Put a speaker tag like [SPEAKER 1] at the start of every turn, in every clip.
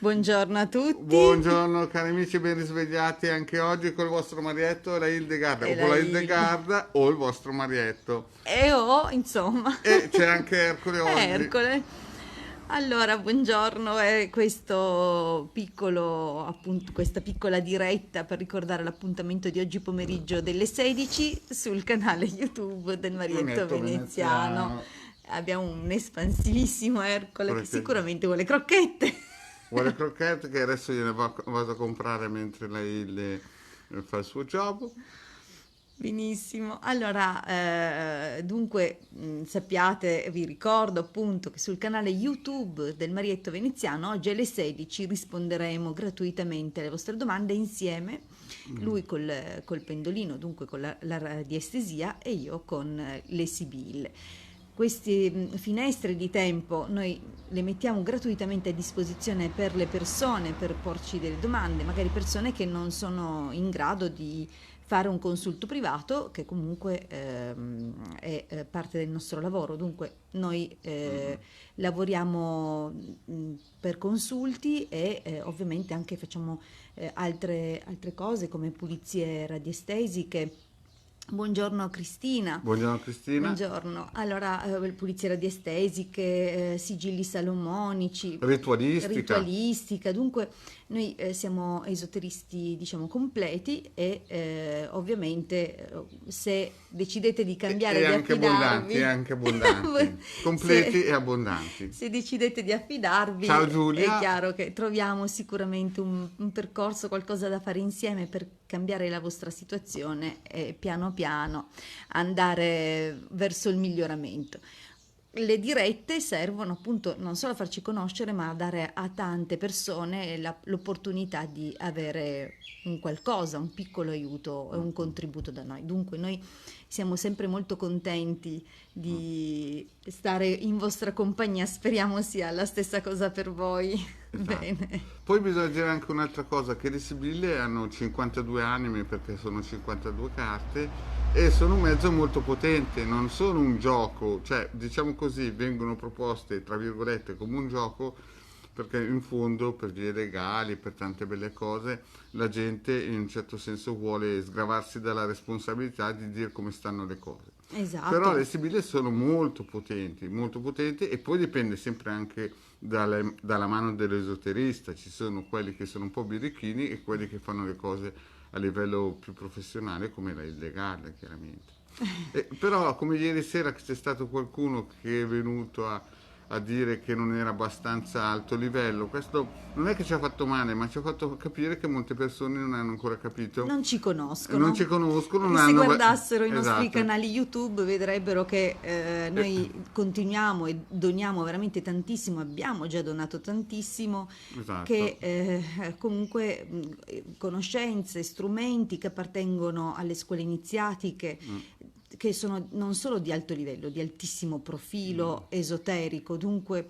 [SPEAKER 1] Buongiorno a tutti.
[SPEAKER 2] Buongiorno cari amici, ben risvegliati anche oggi col vostro Marietto e la Hildegarda,
[SPEAKER 1] E
[SPEAKER 2] o con la Hildegarda o il vostro Marietto.
[SPEAKER 1] insomma,
[SPEAKER 2] E c'è anche Ercole oggi.
[SPEAKER 1] Ercole. Allora, buongiorno, questo piccolo, appunto, questa piccola diretta per ricordare l'appuntamento di oggi pomeriggio delle 16 sul canale YouTube del Marietto
[SPEAKER 2] Marietto
[SPEAKER 1] Veneziano.
[SPEAKER 2] veneziano.
[SPEAKER 1] Abbiamo un espansivissimo Ercole che
[SPEAKER 2] Perché
[SPEAKER 1] sicuramente vuole crocchette.
[SPEAKER 2] vuole crocchette che adesso vado a comprare mentre lei fa il suo job.
[SPEAKER 1] Benissimo, allora dunque sappiate, vi ricordo appunto che sul canale YouTube del Marietto Veneziano oggi alle 16 risponderemo gratuitamente alle vostre domande insieme, lui col pendolino, dunque con la radiestesia e io con le sibille. Queste finestre di tempo noi le mettiamo gratuitamente a disposizione per le persone per porci delle domande, magari persone che non sono in grado di fare un consulto privato, che comunque è parte del nostro lavoro. Dunque noi lavoriamo per consulti e ovviamente anche facciamo altre cose come pulizie radiestesiche. Buongiorno Cristina.
[SPEAKER 2] Buongiorno Cristina.
[SPEAKER 1] Buongiorno. Allora, pulizie radiestesiche, sigilli salomonici,
[SPEAKER 2] Ritualistica.
[SPEAKER 1] ritualistica. Dunque, noi siamo esoteristi, diciamo, completi e ovviamente se decidete di cambiare,
[SPEAKER 2] E
[SPEAKER 1] di
[SPEAKER 2] anche abbondanti,
[SPEAKER 1] affidarvi,
[SPEAKER 2] e anche abbondanti. Completi e abbondanti.
[SPEAKER 1] se decidete di affidarvi,
[SPEAKER 2] Ciao
[SPEAKER 1] è
[SPEAKER 2] Giulia.
[SPEAKER 1] chiaro che troviamo sicuramente un percorso, qualcosa da fare insieme per cambiare la vostra situazione e piano piano andare verso il miglioramento. Le dirette servono appunto non solo a farci conoscere, ma a dare a tante persone l'opportunità di avere un qualcosa, un piccolo aiuto e un contributo da noi. Dunque noi siamo sempre molto contenti di stare in vostra compagnia, speriamo sia la stessa cosa per voi.
[SPEAKER 2] Esatto.
[SPEAKER 1] Bene.
[SPEAKER 2] Poi bisogna dire anche un'altra cosa, che le sibille hanno 52 anime perché sono 52 carte e sono un mezzo molto potente, non sono un gioco, cioè diciamo così, vengono proposte tra virgolette come un gioco perché in fondo per gli regali, per tante belle cose, la gente in un certo senso vuole sgravarsi dalla responsabilità di dire come stanno le cose.
[SPEAKER 1] Esatto.
[SPEAKER 2] Però le sibille sono molto potenti e poi dipende sempre anche dalla mano dell'esoterista. Ci sono quelli che sono un po' birichini e quelli che fanno le cose a livello più professionale come la illegale, chiaramente. Però come ieri sera c'è stato qualcuno che è venuto a dire che non era abbastanza alto livello, questo non è che ci ha fatto male, ma ci ha fatto capire che molte persone non hanno ancora capito.
[SPEAKER 1] Non ci conoscono.
[SPEAKER 2] Non ci conoscono, non
[SPEAKER 1] Se
[SPEAKER 2] hanno...
[SPEAKER 1] guardassero i nostri
[SPEAKER 2] Esatto.
[SPEAKER 1] canali YouTube vedrebbero che noi continuiamo e doniamo veramente tantissimo, abbiamo già donato tantissimo,
[SPEAKER 2] Esatto.
[SPEAKER 1] che comunque conoscenze, strumenti che appartengono alle scuole iniziatiche, che sono non solo di alto livello, di altissimo profilo esoterico, dunque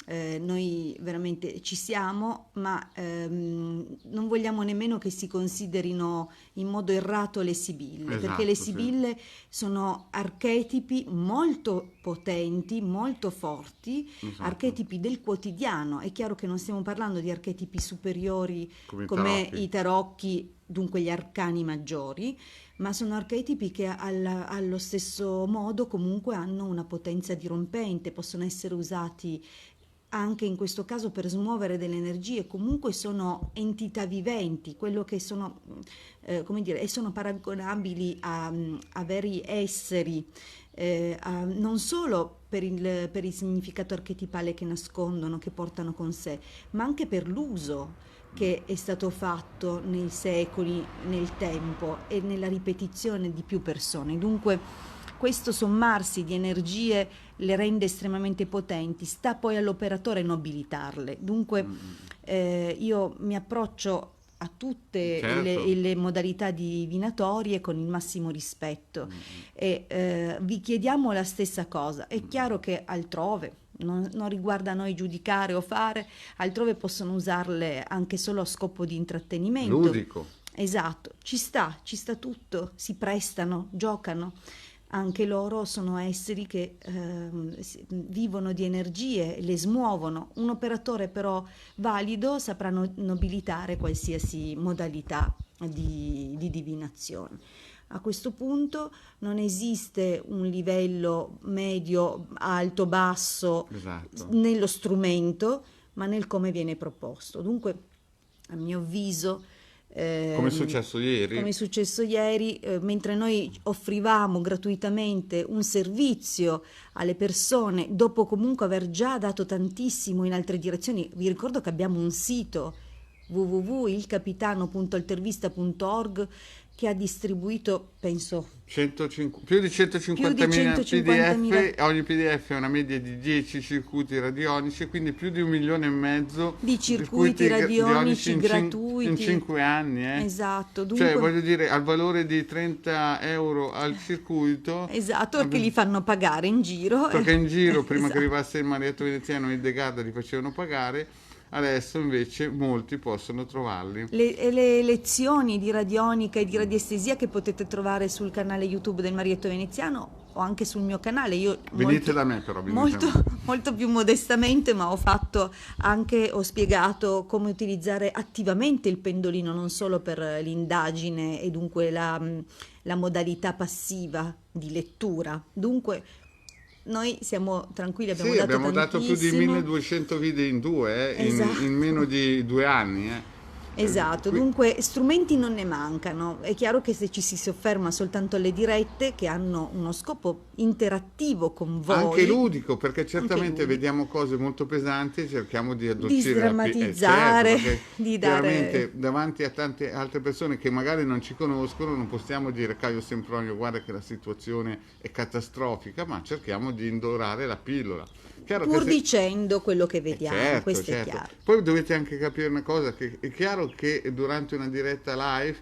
[SPEAKER 1] noi veramente ci siamo, ma non vogliamo nemmeno che si considerino in modo errato le sibille, perché le
[SPEAKER 2] Esatto, sì.
[SPEAKER 1] sibille sono archetipi molto potenti, molto forti,
[SPEAKER 2] Esatto.
[SPEAKER 1] archetipi del quotidiano. È chiaro che non stiamo parlando di archetipi superiori
[SPEAKER 2] Come
[SPEAKER 1] i tarocchi, dunque gli arcani maggiori, ma sono archetipi che allo stesso modo comunque hanno una potenza dirompente, possono essere usati anche in questo caso per smuovere delle energie, comunque sono entità viventi, quello che sono, come dire, e sono paragonabili a veri esseri, non solo per il significato archetipale che nascondono, che portano con sé, ma anche per l'uso che è stato fatto nei secoli, nel tempo e nella ripetizione di più persone. Dunque questo sommarsi di energie le rende estremamente potenti, sta poi all'operatore nobilitarle. Dunque io mi approccio a tutte
[SPEAKER 2] Certo.
[SPEAKER 1] le modalità divinatorie con il massimo rispetto e vi chiediamo la stessa cosa. È chiaro che altrove non riguarda a noi giudicare o fare, altrove possono usarle anche solo a scopo di intrattenimento.
[SPEAKER 2] Ludico.
[SPEAKER 1] Esatto, ci sta tutto, si prestano, giocano. anche loro sono esseri che vivono di energie, le smuovono. Un operatore però valido saprà nobilitare qualsiasi modalità di divinazione. A questo punto non esiste un livello medio, alto, basso
[SPEAKER 2] Esatto.
[SPEAKER 1] nello strumento, ma nel come viene proposto. Dunque, a mio avviso,
[SPEAKER 2] Come è successo
[SPEAKER 1] come è
[SPEAKER 2] ieri,
[SPEAKER 1] successo ieri, mentre noi offrivamo gratuitamente un servizio alle persone, dopo comunque aver già dato tantissimo in altre direzioni, vi ricordo che abbiamo un sito www.ilcapitano.altervista.org che ha distribuito, penso,
[SPEAKER 2] 105 più di
[SPEAKER 1] più di
[SPEAKER 2] 150.000
[SPEAKER 1] 150.000
[SPEAKER 2] PDF, ogni PDF è una media di 10 circuiti radionici, quindi più di 1,5 milioni
[SPEAKER 1] di circuiti radionici
[SPEAKER 2] in
[SPEAKER 1] gratuiti.
[SPEAKER 2] 5 anni.
[SPEAKER 1] Esatto,
[SPEAKER 2] Cioè,
[SPEAKER 1] dunque,
[SPEAKER 2] voglio dire, al valore di 30 euro al circuito,
[SPEAKER 1] esatto, perché li fanno pagare in giro.
[SPEAKER 2] perché in giro, prima che
[SPEAKER 1] Esatto.
[SPEAKER 2] arrivasse il Marietto Veneziano e il De Garda li facevano pagare, adesso invece molti possono trovarli.
[SPEAKER 1] Le lezioni di radionica e di radiestesia che potete trovare sul canale YouTube del Marietto Veneziano o anche sul mio canale. Io
[SPEAKER 2] Venite da me però, venite
[SPEAKER 1] molto,
[SPEAKER 2] da me.
[SPEAKER 1] molto più modestamente, ma ho spiegato come utilizzare attivamente il pendolino, non solo per l'indagine e dunque la modalità passiva di lettura. Dunque, noi siamo tranquilli, abbiamo
[SPEAKER 2] Sì,
[SPEAKER 1] dato
[SPEAKER 2] abbiamo dato più di
[SPEAKER 1] tantissimo.
[SPEAKER 2] 1200 video in due,
[SPEAKER 1] Esatto.
[SPEAKER 2] in meno di 2 anni.
[SPEAKER 1] Esatto,
[SPEAKER 2] Qui-
[SPEAKER 1] dunque strumenti non ne mancano. È chiaro che se ci si sofferma soltanto alle dirette che hanno uno scopo interattivo con
[SPEAKER 2] Anche
[SPEAKER 1] voi,
[SPEAKER 2] ludico, perché certamente
[SPEAKER 1] ludico.
[SPEAKER 2] vediamo cose molto pesanti e cerchiamo di
[SPEAKER 1] Di
[SPEAKER 2] addolcire
[SPEAKER 1] sdrammatizzare,
[SPEAKER 2] certo, perché
[SPEAKER 1] di
[SPEAKER 2] chiaramente
[SPEAKER 1] dare...
[SPEAKER 2] davanti a tante altre persone che magari non ci conoscono non possiamo dire Caio Sempronio guarda che la situazione è catastrofica, ma cerchiamo di indorare la pillola. Chiaro che
[SPEAKER 1] pur dicendo quello che vediamo,
[SPEAKER 2] certo,
[SPEAKER 1] questo è
[SPEAKER 2] certo.
[SPEAKER 1] chiaro.
[SPEAKER 2] Poi dovete anche capire una cosa, che è chiaro che durante una diretta live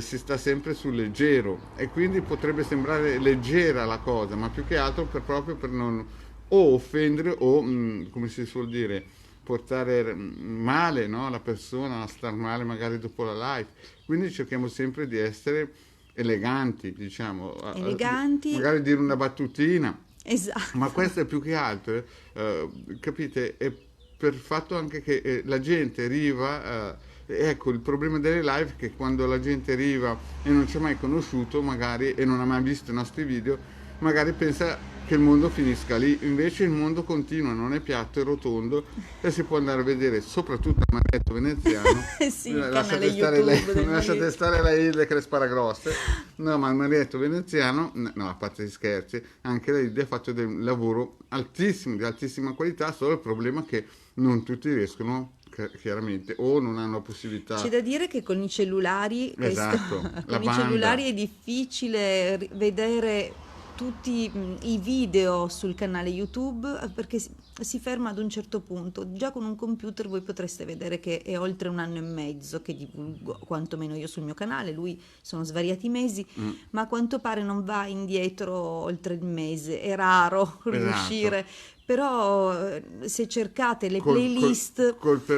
[SPEAKER 2] si sta sempre sul leggero e quindi potrebbe sembrare leggera la cosa, ma più che altro proprio per non o offendere o, come si suol dire, portare male, no, la persona, a star male magari dopo la live. Quindi cerchiamo sempre di essere eleganti, diciamo,
[SPEAKER 1] Eleganti,
[SPEAKER 2] magari dire una battutina. Ma
[SPEAKER 1] esatto.
[SPEAKER 2] questo è più che altro, capite, è per il fatto anche che la gente arriva, ecco, il problema delle live è che quando la gente arriva e non ci ha mai conosciuto, magari, e non ha mai visto i nostri video, magari pensa che il mondo finisca lì, invece il mondo continua, non è piatto, è rotondo e si può andare a vedere soprattutto il Marietto Veneziano.
[SPEAKER 1] Sì, il canale YouTube del
[SPEAKER 2] Lasciate
[SPEAKER 1] Marietto.
[SPEAKER 2] stare le Hilde che le spara grosse. No, ma il Marietto Veneziano, no, a parte gli scherzi, anche la Hilde ha fatto del lavoro altissimo, di altissima qualità, solo il problema è che non tutti riescono, chiaramente, o non hanno la possibilità.
[SPEAKER 1] C'è da dire che con i cellulari,
[SPEAKER 2] Esatto, la
[SPEAKER 1] con i
[SPEAKER 2] banda.
[SPEAKER 1] cellulari è difficile vedere tutti i video sul canale YouTube perché si ferma ad un certo punto. Già con un computer voi potreste vedere che è oltre 1 anno e mezzo che divulgo, quantomeno io sul mio canale, lui sono svariati mesi, ma a quanto pare non va indietro oltre il mese, è raro riuscire. Però se cercate le playlist...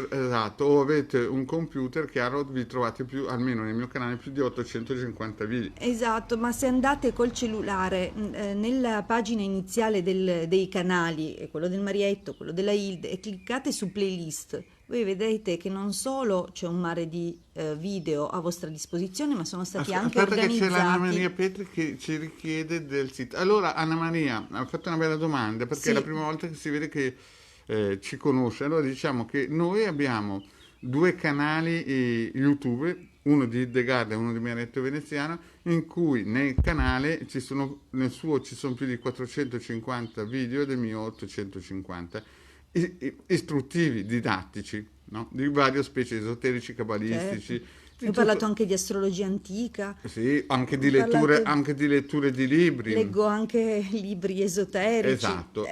[SPEAKER 2] Esatto, o avete un computer, chiaro, vi trovate più, almeno nel mio canale, più di 850 video.
[SPEAKER 1] Esatto, ma se andate col cellulare nella pagina iniziale dei canali, quello del Marietto, quello della Hilde, e cliccate su playlist, voi vedete che non solo c'è un mare di video a vostra disposizione, ma sono stati anche
[SPEAKER 2] Aspetta che c'è l'Anna Maria
[SPEAKER 1] organizzati...
[SPEAKER 2] Petri che ci richiede del sito. Allora, Anna Maria, ha fatto una bella domanda perché
[SPEAKER 1] Sì.
[SPEAKER 2] è la prima volta che si vede che ci conosce. Allora diciamo che noi abbiamo 2 canali YouTube, uno di De Garda e uno di Marietto Veneziano, in cui nel canale nel suo ci sono più di 450 video e nel mio 850 istruttivi, didattici, no? Di varie specie, esoterici, cabalistici.
[SPEAKER 1] Certo.
[SPEAKER 2] Di
[SPEAKER 1] Ho
[SPEAKER 2] tutto.
[SPEAKER 1] parlato anche di astrologia antica,
[SPEAKER 2] Sì, anche
[SPEAKER 1] ho
[SPEAKER 2] di letture,
[SPEAKER 1] parlato...
[SPEAKER 2] anche di letture di libri.
[SPEAKER 1] Leggo anche libri esoterici.
[SPEAKER 2] Esatto.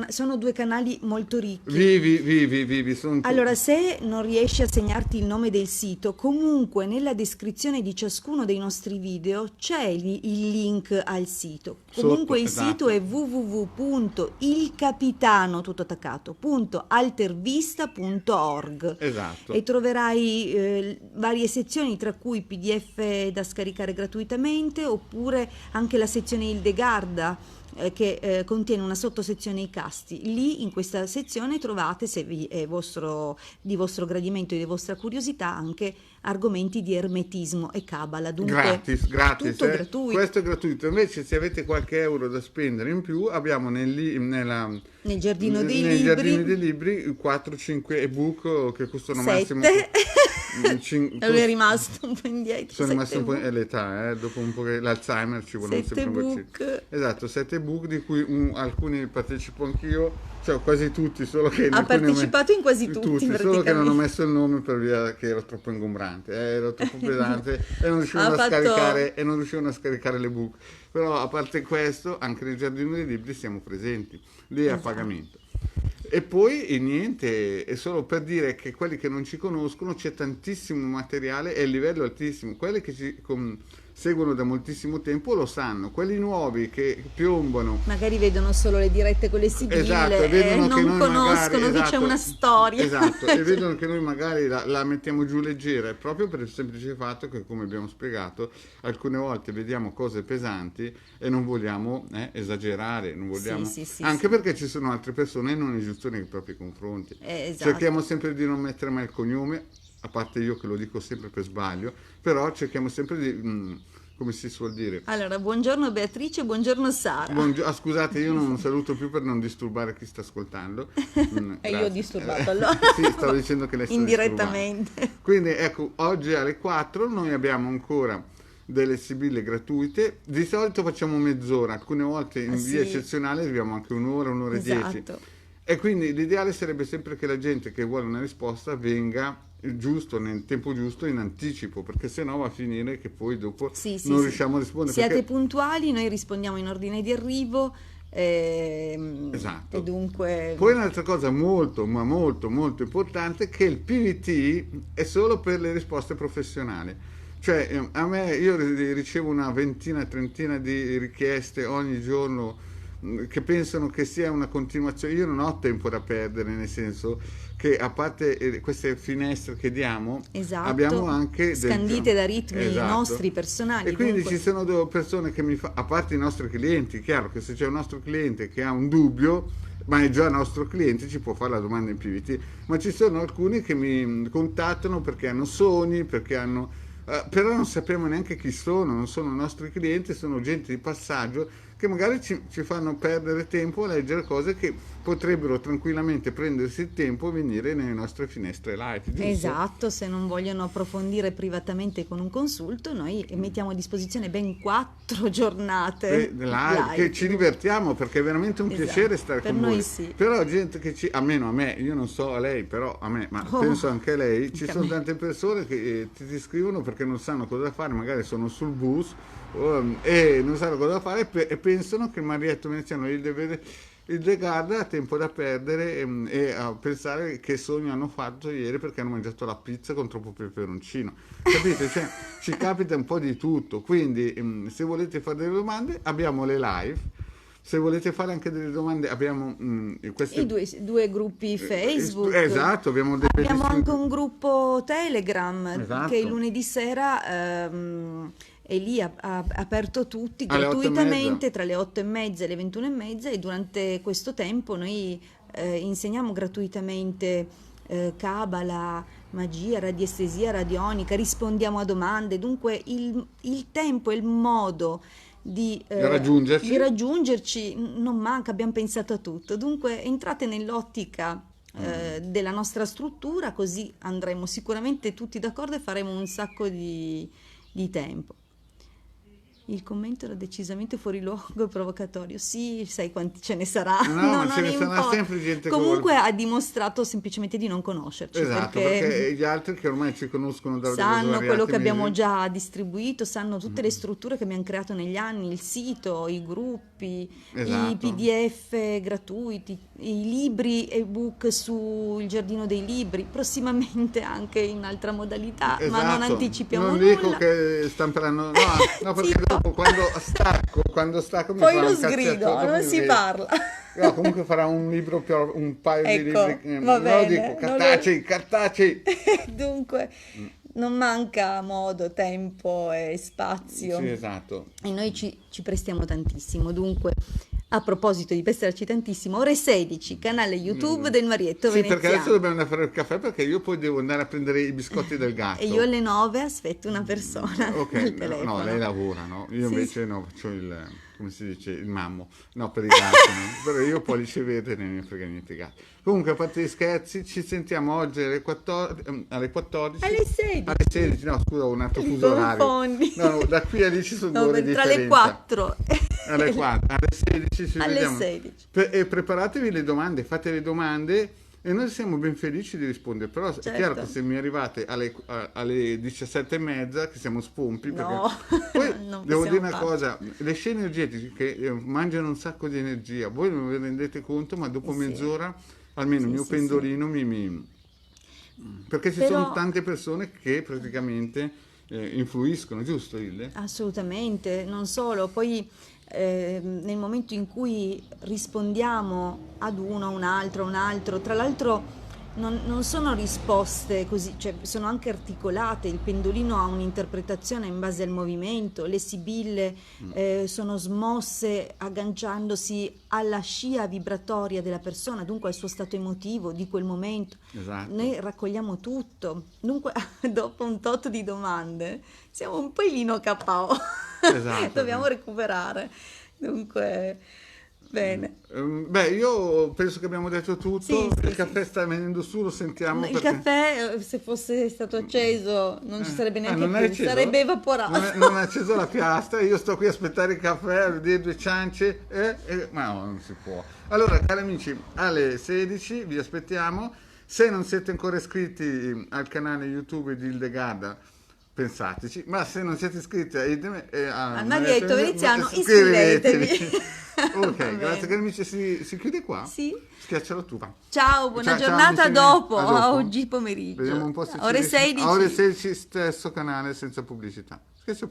[SPEAKER 1] Sono 2 canali molto ricchi.
[SPEAKER 2] Vivi, sono
[SPEAKER 1] Allora, se non riesci a segnarti il nome del sito, comunque nella descrizione di ciascuno dei nostri video c'è il link al sito. Comunque il
[SPEAKER 2] esatto.
[SPEAKER 1] sito è www.ilcapitano, tutto attaccato, .altervista.org
[SPEAKER 2] Esatto.
[SPEAKER 1] e troverai varie sezioni sezioni, tra cui PDF da scaricare gratuitamente, oppure anche la sezione Hildegarda, che contiene una sottosezione Icasti. Lì in questa sezione trovate, se è di vostro gradimento e di vostra curiosità, anche argomenti di ermetismo e cabala, dunque
[SPEAKER 2] Gratis, gratis,
[SPEAKER 1] tutto gratuito.
[SPEAKER 2] questo è gratuito. Invece, se avete qualche euro da spendere in più, abbiamo
[SPEAKER 1] Nel giardino dei
[SPEAKER 2] nei
[SPEAKER 1] libri,
[SPEAKER 2] giardini dei libri 4-5 ebook che costano massimo
[SPEAKER 1] 7.
[SPEAKER 2] cin-
[SPEAKER 1] Lui è rimasto un po' indietro.
[SPEAKER 2] sono rimasto un po'
[SPEAKER 1] 7
[SPEAKER 2] è l'età, dopo un po' che l'Alzheimer ci vuole sempre un vaccino.
[SPEAKER 1] book.
[SPEAKER 2] Esatto, 7 book di cui alcuni partecipo anch'io, cioè quasi tutti, solo che in
[SPEAKER 1] Ha
[SPEAKER 2] alcuni
[SPEAKER 1] partecipato in quasi tutti,
[SPEAKER 2] solo che non ho
[SPEAKER 1] praticamente.
[SPEAKER 2] messo il nome per via che era troppo ingombrante, era troppo pesante e non
[SPEAKER 1] Ha
[SPEAKER 2] riuscivano a
[SPEAKER 1] fatto...
[SPEAKER 2] scaricare e non riuscivano a scaricare le book. Però a parte questo, anche nel giardino dei libri siamo presenti, lì è a
[SPEAKER 1] Esatto.
[SPEAKER 2] pagamento. E poi niente, è solo per dire che quelli che non ci conoscono c'è tantissimo materiale e il livello è altissimo. Quelli che ci seguono da moltissimo tempo lo sanno, quelli nuovi che piombano.
[SPEAKER 1] Magari vedono solo le dirette con le
[SPEAKER 2] Esatto,
[SPEAKER 1] sigle
[SPEAKER 2] e vedono
[SPEAKER 1] e
[SPEAKER 2] che
[SPEAKER 1] non
[SPEAKER 2] noi
[SPEAKER 1] conoscono
[SPEAKER 2] magari,
[SPEAKER 1] che c'è una storia.
[SPEAKER 2] esatto, e vedono che noi magari la mettiamo giù leggera, proprio per il semplice fatto che, come abbiamo spiegato, alcune volte vediamo cose pesanti e non vogliamo esagerare, non vogliamo,
[SPEAKER 1] Sì,
[SPEAKER 2] anche
[SPEAKER 1] sì.
[SPEAKER 2] perché ci sono altre persone e non è giusto nei propri confronti.
[SPEAKER 1] Esatto.
[SPEAKER 2] Cerchiamo sempre di non mettere mai il cognome, a parte io che lo dico sempre per sbaglio, però cerchiamo sempre di, come si suol dire,
[SPEAKER 1] Allora, buongiorno Beatrice, buongiorno Sara.
[SPEAKER 2] Scusate, io non saluto più per non disturbare chi sta ascoltando.
[SPEAKER 1] E io ho
[SPEAKER 2] Grazie.
[SPEAKER 1] disturbato allora.
[SPEAKER 2] Sì, stavo dicendo che lei sta
[SPEAKER 1] Indirettamente.
[SPEAKER 2] disturbando. Quindi ecco, oggi alle 4 noi abbiamo ancora delle sibille gratuite. Di solito facciamo mezz'ora, alcune volte in via
[SPEAKER 1] Sì.
[SPEAKER 2] eccezionale abbiamo anche un'ora e 10.
[SPEAKER 1] Esatto.
[SPEAKER 2] E quindi l'ideale sarebbe sempre che la gente che vuole una risposta venga giusto, nel tempo giusto, in anticipo, perché sennò va a finire che poi dopo
[SPEAKER 1] Sì,
[SPEAKER 2] non riusciamo a rispondere.
[SPEAKER 1] Siate
[SPEAKER 2] perché...
[SPEAKER 1] puntuali, noi rispondiamo in ordine di arrivo.
[SPEAKER 2] Esatto.
[SPEAKER 1] E dunque...
[SPEAKER 2] Poi un'altra cosa molto, ma molto, molto importante è che il PVT è solo per le risposte professionali. Cioè, a me, io ricevo una ventina, trentina di richieste ogni giorno che pensano che sia una continuazione. Io non ho tempo da perdere, nel senso che a parte queste finestre che diamo,
[SPEAKER 1] Esatto,
[SPEAKER 2] abbiamo anche
[SPEAKER 1] scandite da ritmi
[SPEAKER 2] Esatto.
[SPEAKER 1] nostri personali.
[SPEAKER 2] E quindi
[SPEAKER 1] dunque...
[SPEAKER 2] ci sono delle persone che a parte i nostri clienti, chiaro che se c'è un nostro cliente che ha un dubbio, ma è già nostro cliente, ci può fare la domanda in PVT, ma ci sono alcuni che mi contattano perché hanno sogni, perché hanno... però non sappiamo neanche chi sono, non sono nostri clienti, sono gente di passaggio che magari ci fanno perdere tempo a leggere cose che potrebbero tranquillamente prendersi il tempo e venire nelle nostre finestre live, giusto?
[SPEAKER 1] Esatto, se non vogliono approfondire privatamente con un consulto, noi mettiamo a disposizione ben 4 giornate
[SPEAKER 2] live, che ci divertiamo perché è veramente un
[SPEAKER 1] Esatto,
[SPEAKER 2] piacere stare
[SPEAKER 1] per
[SPEAKER 2] con
[SPEAKER 1] noi
[SPEAKER 2] voi.
[SPEAKER 1] sì.
[SPEAKER 2] Però gente che almeno a me, io non so a lei, però a me, ma penso anche a lei, ci
[SPEAKER 1] anche a
[SPEAKER 2] sono
[SPEAKER 1] me.
[SPEAKER 2] tante persone che ti scrivono perché non sanno cosa fare, magari sono sul bus e non sanno cosa fare e pensano che il Marietto veneziano il Degarda ha tempo da perdere e a pensare che sogno hanno fatto ieri perché hanno mangiato la pizza con troppo peperoncino, capite? Cioè, ci capita un po' di tutto, quindi se volete fare delle domande abbiamo le live, se volete fare anche delle domande abbiamo queste...
[SPEAKER 1] I due gruppi Facebook.
[SPEAKER 2] Esatto, abbiamo dei
[SPEAKER 1] Abbiamo
[SPEAKER 2] bellissimi...
[SPEAKER 1] anche un gruppo Telegram
[SPEAKER 2] Esatto.
[SPEAKER 1] che il lunedì sera è lì aperto a tutti
[SPEAKER 2] Alle 8:30.
[SPEAKER 1] gratuitamente tra le 8:30 e le 21:30, e durante questo tempo noi insegniamo gratuitamente cabala, magia, radiestesia radionica, rispondiamo a domande. Dunque il tempo e il modo di raggiungerci non manca, abbiamo pensato a tutto. Dunque entrate nell'ottica della nostra struttura, così andremo sicuramente tutti d'accordo e faremo un sacco di tempo. Il commento era decisamente fuori luogo e provocatorio. Sì, sai quanti ce ne sarà.
[SPEAKER 2] No, ma ce ne sarà
[SPEAKER 1] importa.
[SPEAKER 2] sempre gente che
[SPEAKER 1] Comunque
[SPEAKER 2] vuole...
[SPEAKER 1] ha dimostrato semplicemente di non conoscerci.
[SPEAKER 2] Esatto, perché gli altri che ormai ci conoscono da
[SPEAKER 1] sanno quello che abbiamo
[SPEAKER 2] mesi.
[SPEAKER 1] già distribuito, sanno tutte le strutture che abbiamo creato negli anni, il sito, i gruppi,
[SPEAKER 2] Esatto.
[SPEAKER 1] i PDF gratuiti, i libri ebook sul giardino dei libri, prossimamente anche in altra modalità, ma non
[SPEAKER 2] Esatto.
[SPEAKER 1] anticipiamo
[SPEAKER 2] non
[SPEAKER 1] nulla.
[SPEAKER 2] dico che stamperanno, no, perché
[SPEAKER 1] Zitto.
[SPEAKER 2] dopo quando stacco mi
[SPEAKER 1] Poi
[SPEAKER 2] fa
[SPEAKER 1] lo
[SPEAKER 2] un
[SPEAKER 1] sgrido,
[SPEAKER 2] cazzetto, dopo
[SPEAKER 1] non
[SPEAKER 2] mi
[SPEAKER 1] si
[SPEAKER 2] vedo.
[SPEAKER 1] parla.
[SPEAKER 2] No, comunque farà un libro un paio di
[SPEAKER 1] Ecco,
[SPEAKER 2] libri,
[SPEAKER 1] va
[SPEAKER 2] no,
[SPEAKER 1] bene,
[SPEAKER 2] dico
[SPEAKER 1] non
[SPEAKER 2] cartacei.
[SPEAKER 1] Dunque, non manca modo, tempo e
[SPEAKER 2] Sì,
[SPEAKER 1] spazio
[SPEAKER 2] esatto.
[SPEAKER 1] e noi ci prestiamo tantissimo. Dunque, a proposito di prestarci tantissimo, ore 16, canale YouTube
[SPEAKER 2] Mm.
[SPEAKER 1] del Marietto
[SPEAKER 2] Sì, perché adesso
[SPEAKER 1] Veneziano.
[SPEAKER 2] dobbiamo andare a fare il caffè perché io poi devo andare a prendere i biscotti del
[SPEAKER 1] E io
[SPEAKER 2] gatto.
[SPEAKER 1] alle 9 aspetto una persona
[SPEAKER 2] Ok,
[SPEAKER 1] al
[SPEAKER 2] no, no, lei
[SPEAKER 1] telefono.
[SPEAKER 2] lavora, no? Io
[SPEAKER 1] Sì, sì.
[SPEAKER 2] invece no, faccio come si dice, il mammo. No, per i gatti, no? Però io pollice verde non ne frega niente i gatti. Comunque, a parte gli scherzi, ci sentiamo oggi alle 14, alle 14,
[SPEAKER 1] Alle 16,
[SPEAKER 2] alle 16, no, scusa, ho un altro
[SPEAKER 1] li
[SPEAKER 2] fuso orario.
[SPEAKER 1] confondi.
[SPEAKER 2] No, no, da qui a lì ci sono due
[SPEAKER 1] No,
[SPEAKER 2] ore di
[SPEAKER 1] tra le
[SPEAKER 2] differenza.
[SPEAKER 1] 4
[SPEAKER 2] Alle 4, alle 16 ci
[SPEAKER 1] alle
[SPEAKER 2] vediamo.
[SPEAKER 1] 16.
[SPEAKER 2] E preparatevi le domande, fate le domande e noi siamo ben felici di rispondere. Però è chiaro che
[SPEAKER 1] Certo.
[SPEAKER 2] se mi arrivate alle 17:30, che siamo spompi, perché
[SPEAKER 1] No,
[SPEAKER 2] poi
[SPEAKER 1] non
[SPEAKER 2] devo dire
[SPEAKER 1] possiamo
[SPEAKER 2] una
[SPEAKER 1] farlo.
[SPEAKER 2] cosa, le scene energetiche che mangiano un sacco di energia, voi non vi rendete conto, ma dopo
[SPEAKER 1] Sì,
[SPEAKER 2] mezz'ora, almeno il
[SPEAKER 1] sì,
[SPEAKER 2] mio
[SPEAKER 1] sì, sì.
[SPEAKER 2] pendolino perché ci
[SPEAKER 1] Però
[SPEAKER 2] sono tante persone che praticamente influiscono, giusto Ille?
[SPEAKER 1] assolutamente, non solo, poi nel momento in cui rispondiamo ad uno, a un altro, tra l'altro non sono risposte così, cioè sono anche articolate, il pendolino ha un'interpretazione in base al movimento, le sibille sono smosse agganciandosi alla scia vibratoria della persona, dunque al suo stato emotivo di quel momento.
[SPEAKER 2] Esatto,
[SPEAKER 1] Noi raccogliamo tutto, dunque dopo un tot di domande siamo un pelino KO,
[SPEAKER 2] esatto.
[SPEAKER 1] dobbiamo recuperare. Dunque, bene.
[SPEAKER 2] Beh, io penso che abbiamo detto
[SPEAKER 1] Sì,
[SPEAKER 2] tutto, il
[SPEAKER 1] sì, sì.
[SPEAKER 2] caffè sta venendo su, lo sentiamo
[SPEAKER 1] Il
[SPEAKER 2] perché...
[SPEAKER 1] caffè, se fosse stato acceso, non ci sarebbe neanche
[SPEAKER 2] non è
[SPEAKER 1] più,
[SPEAKER 2] acceso?
[SPEAKER 1] sarebbe evaporato.
[SPEAKER 2] Non è acceso la piastra, io sto qui a aspettare il caffè, a vedere due ciance, ma no, non si può. Allora, cari amici, alle 16 vi aspettiamo. Se non siete ancora iscritti al canale YouTube di Hildegarda, pensateci, ma se non siete iscritti a
[SPEAKER 1] Al
[SPEAKER 2] Marietta
[SPEAKER 1] Marietto
[SPEAKER 2] Veneziano,
[SPEAKER 1] Veneziano, iscrivetevi.
[SPEAKER 2] Ok,
[SPEAKER 1] Va
[SPEAKER 2] grazie cari
[SPEAKER 1] bene.
[SPEAKER 2] amici, si chiude qua?
[SPEAKER 1] Sì.
[SPEAKER 2] Schiaccia la tufa.
[SPEAKER 1] Ciao, buona
[SPEAKER 2] Ciao
[SPEAKER 1] giornata
[SPEAKER 2] amici
[SPEAKER 1] a
[SPEAKER 2] miei,
[SPEAKER 1] dopo,
[SPEAKER 2] a
[SPEAKER 1] a
[SPEAKER 2] dopo.
[SPEAKER 1] oggi
[SPEAKER 2] Vediamo
[SPEAKER 1] pomeriggio.
[SPEAKER 2] un po' se ci
[SPEAKER 1] Ore
[SPEAKER 2] riesce. A ore
[SPEAKER 1] 16.
[SPEAKER 2] 16 stesso canale senza pubblicità. Scherzo